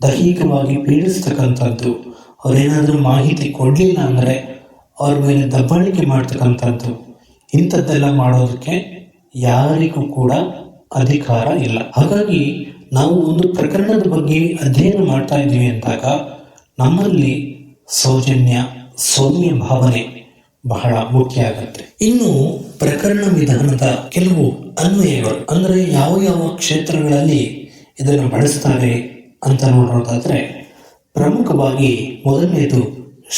S1: ದೈಹಿಕವಾಗಿ ಪೀಡಿಸ್ತಕ್ಕಂಥದ್ದು, ಅವ್ರೇನಾದ್ರೂ ಮಾಹಿತಿ ಕೊಡಲಿಲ್ಲ ಅಂದರೆ ಅವ್ರ ಮೇಲೆ ದಬ್ಬಾಳಿಕೆ ಮಾಡ್ತಕ್ಕಂಥದ್ದು, ಇಂಥದ್ದೆಲ್ಲ ಮಾಡೋದಕ್ಕೆ ಯಾರಿಗೂ ಕೂಡ ಅಧಿಕಾರ ಇಲ್ಲ. ಹಾಗಾಗಿ ನಾವು ಒಂದು ಪ್ರಕರಣದ ಬಗ್ಗೆ ಅಧ್ಯಯನ ಮಾಡ್ತಾ ಇದ್ದೀವಿ ಅಂದಾಗ ನಮ್ಮಲ್ಲಿ ಸೌಜನ್ಯ, ಸೌಮ್ಯ ಭಾವನೆ ಬಹಳ ಮುಖ್ಯ ಆಗುತ್ತೆ. ಇನ್ನು ಪ್ರಕರಣ ವಿಧಾನದ ಕೆಲವು ಅನ್ವಯಗಳು, ಅಂದರೆ ಯಾವ ಯಾವ ಕ್ಷೇತ್ರಗಳಲ್ಲಿ ಇದನ್ನು ಬಳಸ್ತಾರೆ ಅಂತ ನೋಡೋದಾದ್ರೆ, ಪ್ರಮುಖವಾಗಿ ಮೊದಲನೇದು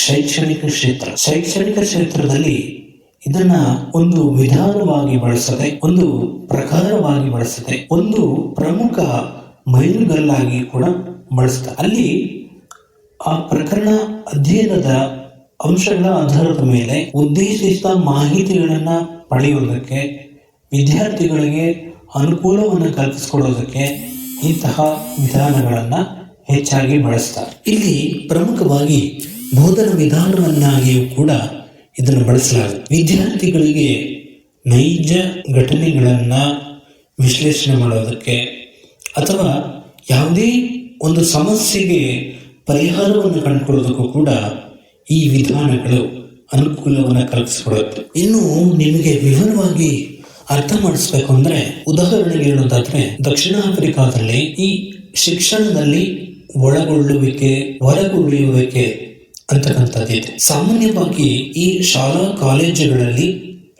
S1: ಶೈಕ್ಷಣಿಕ ಕ್ಷೇತ್ರ. ಶೈಕ್ಷಣಿಕ ಕ್ಷೇತ್ರದಲ್ಲಿ ಇದನ್ನ ಒಂದು ವಿಧಾನವಾಗಿ ಬಳಸದೆ, ಒಂದು ಪ್ರಕಾರವಾಗಿ ಬಳಸದೆ, ಒಂದು ಪ್ರಮುಖ ಮೈಲುಗಲ್ಲಾಗಿ ಕೂಡ ಬಳಸ್ತಾರೆ. ಅಲ್ಲಿ ಆ ಪ್ರಕರಣ ಅಧ್ಯಯನದ ಅಂಶಗಳ ಆಧಾರದ ಮೇಲೆ ಉದ್ದೇಶಿತ ಮಾಹಿತಿಗಳನ್ನ ಪಡೆಯುವುದಕ್ಕೆ, ವಿದ್ಯಾರ್ಥಿಗಳಿಗೆ ಅನುಕೂಲವನ್ನು ಕಲ್ಪಿಸಿಕೊಡೋದಕ್ಕೆ ಇಂತಹ ವಿಧಾನಗಳನ್ನ ಹೆಚ್ಚಾಗಿ ಬಳಸ್ತಾರೆ. ಇಲ್ಲಿ ಪ್ರಮುಖವಾಗಿ ಬೋಧನಾ ವಿಧಾನವನ್ನಾಗಿಯೂ ಕೂಡ ಇದನ್ನು ಬಳಸಲಾಗುತ್ತೆ. ವಿದ್ಯಾರ್ಥಿಗಳಿಗೆ ನೈಜ ಘಟನೆಗಳನ್ನ ವಿಶ್ಲೇಷಣೆ ಮಾಡೋದಕ್ಕೆ ಅಥವಾ ಯಾವುದೇ ಒಂದು ಸಮಸ್ಯೆಗೆ ಪರಿಹಾರವನ್ನು ಕಂಡುಕೊಳ್ಳೋದಕ್ಕೂ ಕೂಡ ಈ ವಿಧಾನಗಳು ಅನುಕೂಲವನ್ನು ಕಲ್ಪಿಸಿಕೊಡುತ್ತೆ. ಇನ್ನು ನಿಮಗೆ ವಿವರವಾಗಿ ಅರ್ಥ ಮಾಡಿಸ್ಬೇಕು ಅಂದ್ರೆ, ಉದಾಹರಣೆಗೆ ಹೇಳೋದಾದ್ರೆ, ದಕ್ಷಿಣ ಆಫ್ರಿಕಾದಲ್ಲಿ ಈ ಶಿಕ್ಷಣದಲ್ಲಿ ಒಳಗೊಳ್ಳುವಿಕೆ, ಹೊರಗುಳಿಯುವಿಕೆ ಅಂತಕ್ಕಂಥದ್ದಿದೆ. ಸಾಮಾನ್ಯವಾಗಿ ಈ ಶಾಲಾ ಕಾಲೇಜುಗಳಲ್ಲಿ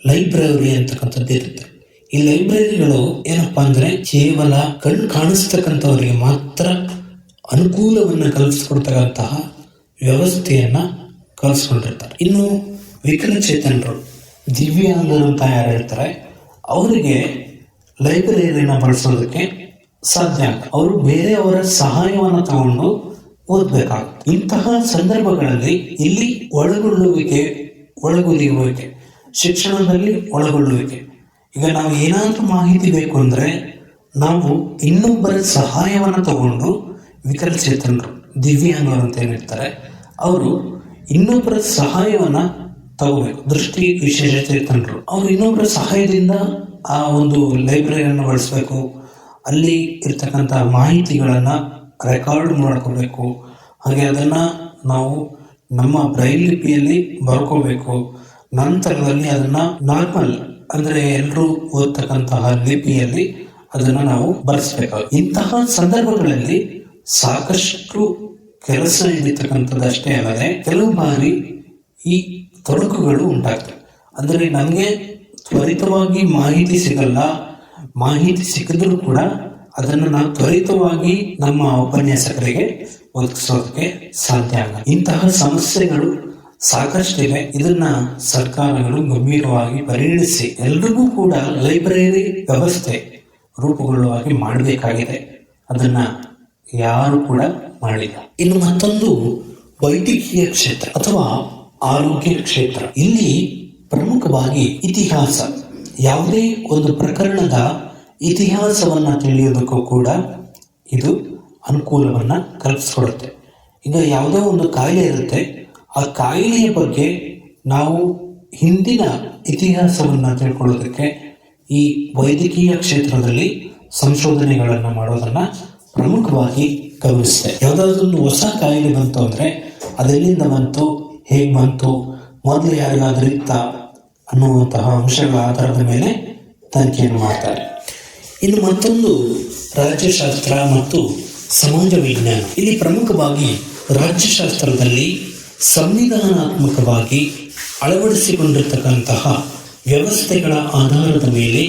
S1: ಲೈಬ್ರರಿ ಅಂತಕ್ಕಂಥದ್ದು ಇರುತ್ತೆ. ಈ ಲೈಬ್ರರಿಗಳು ಏನಪ್ಪಾ ಅಂದ್ರೆ ಕೇವಲ ಕಣ್ಣು ಕಾಣಿಸ್ತಕ್ಕಂಥವರಿಗೆ ಮಾತ್ರ ಅನುಕೂಲವನ್ನು ಕಲ್ಪಿಸ್ಕೊಡ್ತಕ್ಕಂತಹ ವ್ಯವಸ್ಥೆಯನ್ನ ಕಲ್ಪಿಸ್ಕೊಂಡಿರ್ತಾರೆ. ಇನ್ನು ವಿಕಲಚೇತನರು, ದಿವ್ಯಾಂಗರು ಅಂತ ಯಾರು ಹೇಳ್ತಾರೆ, ಅವರಿಗೆ ಲೈಬ್ರರಿಯನ್ನ ಬಳಸೋದಕ್ಕೆ ಸಾಧ್ಯ ಆಗ, ಅವರು ಬೇರೆಯವರ ಸಹಾಯವನ್ನು ತಗೊಂಡು ಓದ್ಬೇಕಾಗುತ್ತೆ. ಇಂತಹ ಸಂದರ್ಭಗಳಲ್ಲಿ ಇಲ್ಲಿ ಒಳಗೊಳ್ಳುವಿಕೆ, ಶಿಕ್ಷಣದಲ್ಲಿ ಒಳಗೊಳ್ಳುವಿಕೆ. ಈಗ ನಾವು ಏನಾದ್ರೂ ಮಾಹಿತಿ ಬೇಕು ಅಂದ್ರೆ ನಾವು ಇನ್ನೊಬ್ಬರ ಸಹಾಯವನ್ನು ತಗೊಂಡು, ವಿಕಲಚೇತನರು, ದಿವ್ಯಾಂಗರು ಅಂತ ಏನಿರ್ತಾರೆ ಅವರು ಇನ್ನೊಬ್ಬರ ಸಹಾಯವನ್ನ ತಗೋಬೇಕು. ದೃಷ್ಟಿ ವಿಶೇಷಚೇತನರು ಅವರು ಇನ್ನೊಬ್ಬರ ಸಹಾಯದಿಂದ ಆ ಒಂದು ಲೈಬ್ರರಿಯನ್ನು ಬಳಸಬೇಕು. ಅಲ್ಲಿ ಇರ್ತಕ್ಕಂಥ ಮಾಹಿತಿಗಳನ್ನ ರೆಕಾರ್ಡ್ ಮಾಡ್ಕೋಬೇಕು. ಹಾಗೆ ಅದನ್ನ ನಾವು ನಮ್ಮ ಬ್ರೈಲ್ ಲಿಪಿಯಲ್ಲಿ ಬರ್ಕೋಬೇಕು. ನಂತರದಲ್ಲಿ ಅದನ್ನ ನಾರ್ಮಲ್ ಅಂದ್ರೆ ಎಲ್ಲರೂ ಓದ್ತಕ್ಕಂತಹ ಲಿಪಿಯಲ್ಲಿ ಅದನ್ನ ನಾವು ಬರೆಸ್ಬೇಕಾಗುತ್ತೆ. ಇಂತಹ ಸಂದರ್ಭಗಳಲ್ಲಿ ಸಾಕಷ್ಟು ಕೆಲಸ ಹಿಡಿತಕ್ಕಂಥದ್ದಷ್ಟೇ ಅಲ್ಲದೆ ಕೆಲವು ಬಾರಿ ಈ ತೊಡಕುಗಳು ಉಂಟಾಗ್ತವೆ. ಅಂದರೆ ನಮಗೆ ತ್ವರಿತವಾಗಿ ಮಾಹಿತಿ ಸಿಗಲ್ಲ, ಮಾಹಿತಿ ಸಿಕ್ಕಿದ್ರೂ ಕೂಡ ಅದನ್ನು ನಾವು ತ್ವರಿತವಾಗಿ ನಮ್ಮ ಉಪನ್ಯಾಸಕರಿಗೆ ಒದಗಿಸೋದಕ್ಕೆ ಸಾಧ್ಯ ಆಗಲ್ಲ. ಇಂತಹ ಸಮಸ್ಯೆಗಳು ಸಾಕಷ್ಟಿವೆ. ಇದನ್ನ ಸರ್ಕಾರಗಳು ಗಂಭೀರವಾಗಿ ಪರಿಗಣಿಸಿ ಎಲ್ರಿಗೂ ಕೂಡ ಲೈಬ್ರರಿ ವ್ಯವಸ್ಥೆ ರೂಪುಗೊಳ್ಳುವಾಗಿ ಮಾಡಬೇಕಾಗಿದೆ. ಅದನ್ನ ಯಾರು ಕೂಡ ಮಾಡಿಲ್ಲ. ಇನ್ನು ಮತ್ತೊಂದು ವೈದ್ಯಕೀಯ ಕ್ಷೇತ್ರ ಅಥವಾ ಆರೋಗ್ಯ ಕ್ಷೇತ್ರ. ಇಲ್ಲಿ ಪ್ರಮುಖವಾಗಿ ಇತಿಹಾಸ, ಯಾವುದೇ ಒಂದು ಪ್ರಕರಣದ ಇತಿಹಾಸವನ್ನ ತಿಳಿಯೋದಕ್ಕೂ ಕೂಡ ಇದು ಅನುಕೂಲವನ್ನ ಕಲ್ಪಿಸ್ಕೊಡುತ್ತೆ. ಈಗ ಯಾವುದೋ ಒಂದು ಕಾಯಿಲೆ ಇರುತ್ತೆ, ಆ ಕಾಯಿಲೆಯ ಬಗ್ಗೆ ನಾವು ಹಿಂದಿನ ಇತಿಹಾಸವನ್ನ ತಿಳ್ಕೊಳ್ಳೋದಕ್ಕೆ ಈ ವೈದ್ಯಕೀಯ ಕ್ಷೇತ್ರದಲ್ಲಿ ಸಂಶೋಧನೆಗಳನ್ನು ಮಾಡೋದನ್ನ ಪ್ರಮುಖವಾಗಿ ಗಮನಿಸುತ್ತೆ. ಯಾವುದಾದ್ರೂ ಒಂದು ಹೊಸ ಕಾಯಿಲೆ ಬಂತು ಅಂದ್ರೆ ಅದೆಲ್ಲಿಂದ ಬಂತು, ಹೇಗೆ ಬಂತು, ಮೊದಲು ಯಾರಿಗಾದ್ರೂ ಇತ್ತ ಅನ್ನುವಂತಹ ಅಂಶಗಳ ಆಧಾರದ ಮೇಲೆ ತನಿಖೆಯನ್ನು ಮಾಡ್ತಾರೆ. ಇನ್ನು ಮತ್ತೊಂದು ರಾಜ್ಯಶಾಸ್ತ್ರ ಮತ್ತು ಸಮಾಜ ವಿಜ್ಞಾನ. ಇಲ್ಲಿ ಪ್ರಮುಖವಾಗಿ ರಾಜ್ಯಶಾಸ್ತ್ರದಲ್ಲಿ ಸಂವಿಧಾನಾತ್ಮಕವಾಗಿ ಅಳವಡಿಸಿಕೊಂಡಿರ್ತಕ್ಕಂತಹ ವ್ಯವಸ್ಥೆಗಳ ಆಧಾರದ ಮೇಲೆ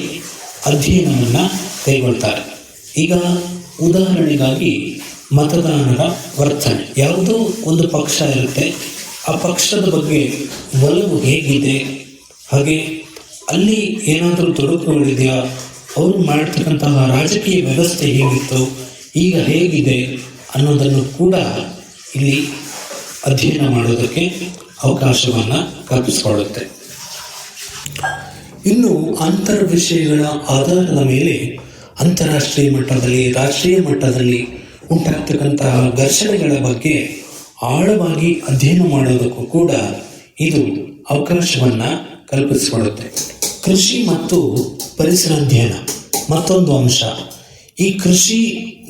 S1: ಅಧ್ಯಯನವನ್ನು ಕೈಗೊಳ್ತಾರೆ. ಈಗ ಉದಾಹರಣೆಗಾಗಿ ಮತದಾನದ ವರ್ತನೆ. ಯಾವುದೋ ಒಂದು ಪಕ್ಷ ಇರುತ್ತೆ, ಆ ಪಕ್ಷದ ಬಗ್ಗೆ ಒಲವು ಹೇಗಿದೆ, ಹಾಗೆ ಅಲ್ಲಿ ಏನಾದರೂ ತೊಡಕುಗಳಿದೆಯಾ, ಅವರು ಮಾಡ್ತಕ್ಕಂತಹ ರಾಜಕೀಯ ವ್ಯವಸ್ಥೆ ಹೇಗಿತ್ತು, ಈಗ ಹೇಗಿದೆ ಅನ್ನೋದನ್ನು ಕೂಡ ಇಲ್ಲಿ ಅಧ್ಯಯನ ಮಾಡೋದಕ್ಕೆ ಅವಕಾಶವನ್ನು ಕಲ್ಪಿಸಿಕೊಳ್ಳುತ್ತೆ. ಇನ್ನು ಅಂತರ್ ವಿಷಯಗಳ ಆಧಾರದ ಮೇಲೆ ಅಂತಾರಾಷ್ಟ್ರೀಯ ಮಟ್ಟದಲ್ಲಿ, ರಾಷ್ಟ್ರೀಯ ಮಟ್ಟದಲ್ಲಿ ಉಂಟಾಗ್ತಕ್ಕಂತಹ ಘರ್ಷಣೆಗಳ ಬಗ್ಗೆ ಆಳವಾಗಿ ಅಧ್ಯಯನ ಮಾಡೋದಕ್ಕೂ ಕೂಡ ಇದು ಅವಕಾಶವನ್ನು ಕಲ್ಪಿಸಿಕೊಳ್ಳುತ್ತೆ. ಕೃಷಿ ಮತ್ತು ಪರಿಸರ ಅಧ್ಯಯನ ಮತ್ತೊಂದು ಅಂಶ. ಈ ಕೃಷಿ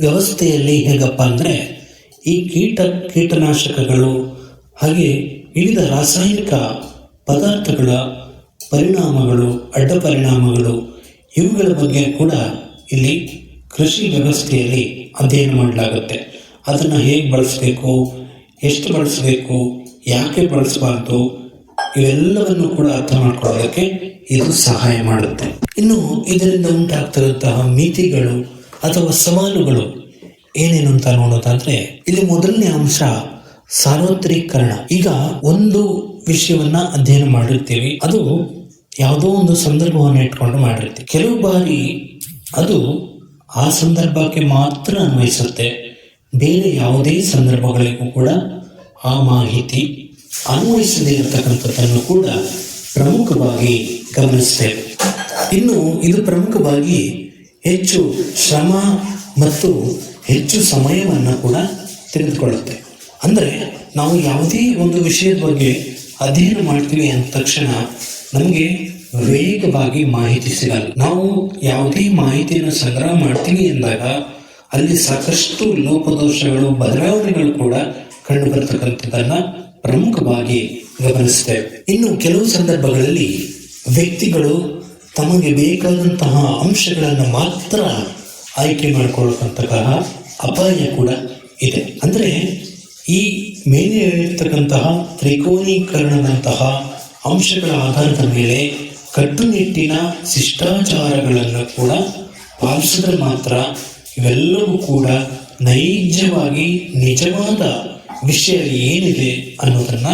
S1: ವ್ಯವಸ್ಥೆಯಲ್ಲಿ ಹೇಗಪ್ಪ ಅಂದರೆ ಈ ಕೀಟನಾಶಕಗಳು ಹಾಗೆ ವಿವಿಧ ರಾಸಾಯನಿಕ ಪದಾರ್ಥಗಳ ಪರಿಣಾಮಗಳು, ಅಡ್ಡ ಪರಿಣಾಮಗಳು, ಇವುಗಳ ಬಗ್ಗೆ ಕೂಡ ಇಲ್ಲಿ ಕೃಷಿ ವ್ಯವಸ್ಥೆಯಲ್ಲಿ ಅಧ್ಯಯನ ಮಾಡಲಾಗುತ್ತೆ. ಅದನ್ನು ಹೇಗೆ ಬಳಸಬೇಕು, ಎಷ್ಟು ಬಳಸಬೇಕು, ಯಾಕೆ ಬಳಸಬಾರ್ದು, ಇವೆಲ್ಲವನ್ನು ಕೂಡ ಅರ್ಥ ಮಾಡ್ಕೊಳ್ಳೋದಕ್ಕೆ ಇದು ಸಹಾಯ ಮಾಡುತ್ತೆ. ಇನ್ನು ಇದರಿಂದ ಉಂಟಾಗ್ತಿರುವಂತಹ ಮಿತಿಗಳು ಅಥವಾ ಸವಾಲುಗಳು ಏನೇನು ಅಂತ ನೋಡೋದಾದ್ರೆ, ಇಲ್ಲಿ ಮೊದಲನೇ ಅಂಶ ಸಾರ್ವತ್ರೀಕರಣ. ಈಗ ಒಂದು ವಿಷಯವನ್ನ ಅಧ್ಯಯನ ಮಾಡಿರ್ತೀವಿ, ಅದು ಯಾವುದೋ ಒಂದು ಸಂದರ್ಭವನ್ನು ಇಟ್ಕೊಂಡು ಮಾಡಿರ್ತೀವಿ. ಕೆಲವು ಬಾರಿ ಅದು ಆ ಸಂದರ್ಭಕ್ಕೆ ಮಾತ್ರ ಅನ್ವಯಿಸುತ್ತೆ, ಬೇರೆ ಯಾವುದೇ ಸಂದರ್ಭಗಳಿಗೂ ಕೂಡ ಆ ಮಾಹಿತಿ ಅನ್ವಯಿಸದೇ ಇರತಕ್ಕಂಥದ್ದನ್ನು ಕೂಡ ಪ್ರಮುಖವಾಗಿ ಗಮನಿಸ್ತೇವೆ. ಇನ್ನು ಇದು ಪ್ರಮುಖವಾಗಿ ಹೆಚ್ಚು ಶ್ರಮ ಮತ್ತು ಹೆಚ್ಚು ಸಮಯವನ್ನು ಕೂಡ ತೆಗೆದುಕೊಳ್ಳುತ್ತೆ. ಅಂದರೆ ನಾವು ಯಾವುದೇ ಒಂದು ವಿಷಯದ ಬಗ್ಗೆ ಅಧ್ಯಯನ ಮಾಡ್ತೀವಿ ಅಂದ ತಕ್ಷಣ ನಮಗೆ ವೇಗವಾಗಿ ಮಾಹಿತಿ ಸಿಗಲ್ಲ. ನಾವು ಯಾವುದೇ ಮಾಹಿತಿಯನ್ನು ಸಂಗ್ರಹ ಮಾಡ್ತೀವಿ ಎಂದಾಗ ಅಲ್ಲಿ ಸಾಕಷ್ಟು ಲೋಪದೋಷಗಳು, ಬದಲಾವಣೆಗಳು ಕೂಡ ಕಂಡು ಬರ್ತಕ್ಕಂಥದ್ದನ್ನ ಪ್ರಮುಖವಾಗಿ ಗಮನಿಸ್ತೇವೆ. ಇನ್ನು ಕೆಲವು ಸಂದರ್ಭಗಳಲ್ಲಿ ವ್ಯಕ್ತಿಗಳು ತಮಗೆ ಬೇಕಾದಂತಹ ಅಂಶಗಳನ್ನು ಮಾತ್ರ ಆಯ್ಕೆ ಮಾಡಿಕೊಳ್ಳುವಂತಹ ಅಪಾಯ ಕೂಡ ಇದೆ. ಅಂದರೆ ಈ ಮೇಲೆ ಹೇಳಿರ್ತಕ್ಕಂತಹ ತ್ರಿಕೋನೀಕರಣದಂತಹ ಅಂಶಗಳ ಆಧಾರದ ಮೇಲೆ ಕಟ್ಟುನಿಟ್ಟಿನ ಶಿಷ್ಟಾಚಾರಗಳನ್ನು ಕೂಡ ಪಾಲಿಸಿದ್ರೆ ಮಾತ್ರ ಇವೆಲ್ಲವೂ ಕೂಡ ನೈಜವಾಗಿ ನಿಜವಾದ ವಿಷಯ ಏನಿದೆ ಅನ್ನೋದನ್ನ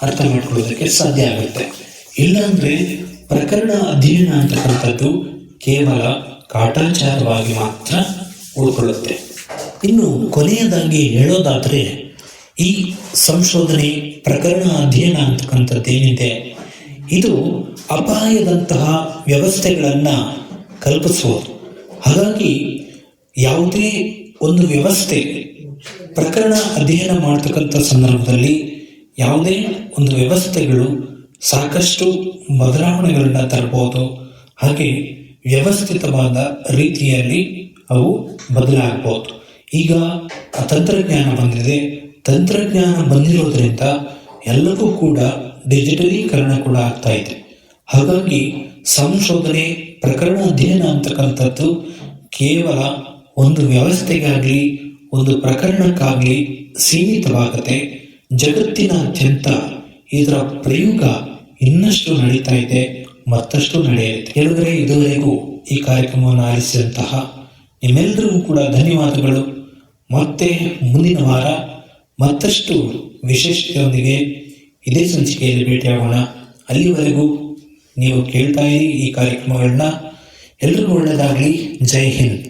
S1: ಅರ್ಥ ಮಾಡ್ಕೊಳ್ಳೋದಕ್ಕೆ ಸಾಧ್ಯ ಆಗುತ್ತೆ. ಇಲ್ಲಾಂದ್ರೆ ಪ್ರಕರಣ ಅಧ್ಯಯನ ಅಂತಕ್ಕಂಥದ್ದು ಕೇವಲ ಕಾಟಾಚಾರವಾಗಿ ಮಾತ್ರ ಉಳ್ಕೊಳ್ಳುತ್ತೆ. ಇನ್ನು ಕೊನೆಯದಾಗಿ ಹೇಳೋದಾದ್ರೆ, ಈ ಸಂಶೋಧನೆ ಪ್ರಕರಣ ಅಧ್ಯಯನ ಅಂತಕ್ಕಂಥದ್ದೇನಿದೆ, ಇದು ಅಪಾಯದಂತಹ ವ್ಯವಸ್ಥೆಗಳನ್ನು ಕಲ್ಪಿಸುವುದು. ಹಾಗಾಗಿ ಯಾವುದೇ ಒಂದು ವ್ಯವಸ್ಥೆ ಪ್ರಕರಣ ಅಧ್ಯಯನ ಮಾಡ್ತಕ್ಕಂಥ ಸಂದರ್ಭದಲ್ಲಿ ಯಾವುದೇ ಒಂದು ವ್ಯವಸ್ಥೆಗಳು ಸಾಕಷ್ಟು ಬದಲಾವಣೆಗಳನ್ನ ತರಬಹುದು. ಹಾಗೆ ವ್ಯವಸ್ಥಿತವಾದ ರೀತಿಯಲ್ಲಿ ಅವು ಬದಲಾಗಬಹುದು. ಈಗ ತಂತ್ರಜ್ಞಾನ ಬಂದಿದೆ, ತಂತ್ರಜ್ಞಾನ ಬಂದಿರೋದ್ರಿಂದ ಎಲ್ಲವೂ ಕೂಡ ಡಿಜಿಟಲೀಕರಣ ಕೂಡ ಆಗ್ತಾ ಇದೆ. ಹಾಗಾಗಿ ಸಂಶೋಧನೆ ಪ್ರಕರಣ ಅಧ್ಯಯನ ಅಂತಕ್ಕಂಥದ್ದು ಕೇವಲ ಒಂದು ವ್ಯವಸ್ಥೆಗಾಗಲಿ ಒಂದು ಪ್ರಕರಣಕ್ಕಾಗಲಿ ಸೀಮಿತವಾಗದೆ ಜಗತ್ತಿನಾದ್ಯಂತ ಇದರ ಪ್ರಯೋಗ ಇನ್ನಷ್ಟು ನಡೀತಾ ಇದೆ, ಮತ್ತಷ್ಟು ನಡೆಯುತ್ತೆ. ಹೇಳಿದ್ರೆ ಇದುವರೆಗೂ ಈ ಕಾರ್ಯಕ್ರಮವನ್ನು ಆಲಿಸಿದಂತಹ ನಿಮ್ಮೆಲ್ಲರಿಗೂ ಕೂಡ ಧನ್ಯವಾದಗಳು. ಮತ್ತೆ ಮುಂದಿನ ವಾರ ಮತ್ತಷ್ಟು ವಿಶೇಷತೆಯೊಂದಿಗೆ ಇದೇ ಸಂಚಿಕೆಯಲ್ಲಿ ಭೇಟಿಯಾಗೋಣ. ಅಲ್ಲಿವರೆಗೂ ನೀವು ಕೇಳ್ತಾ ಇರಿ ಈ ಕಾರ್ಯಕ್ರಮಗಳನ್ನ. ಎಲ್ರಿಗೂ ಒಳ್ಳೆಯದಾಗಲಿ. ಜೈ ಹಿಂದ್.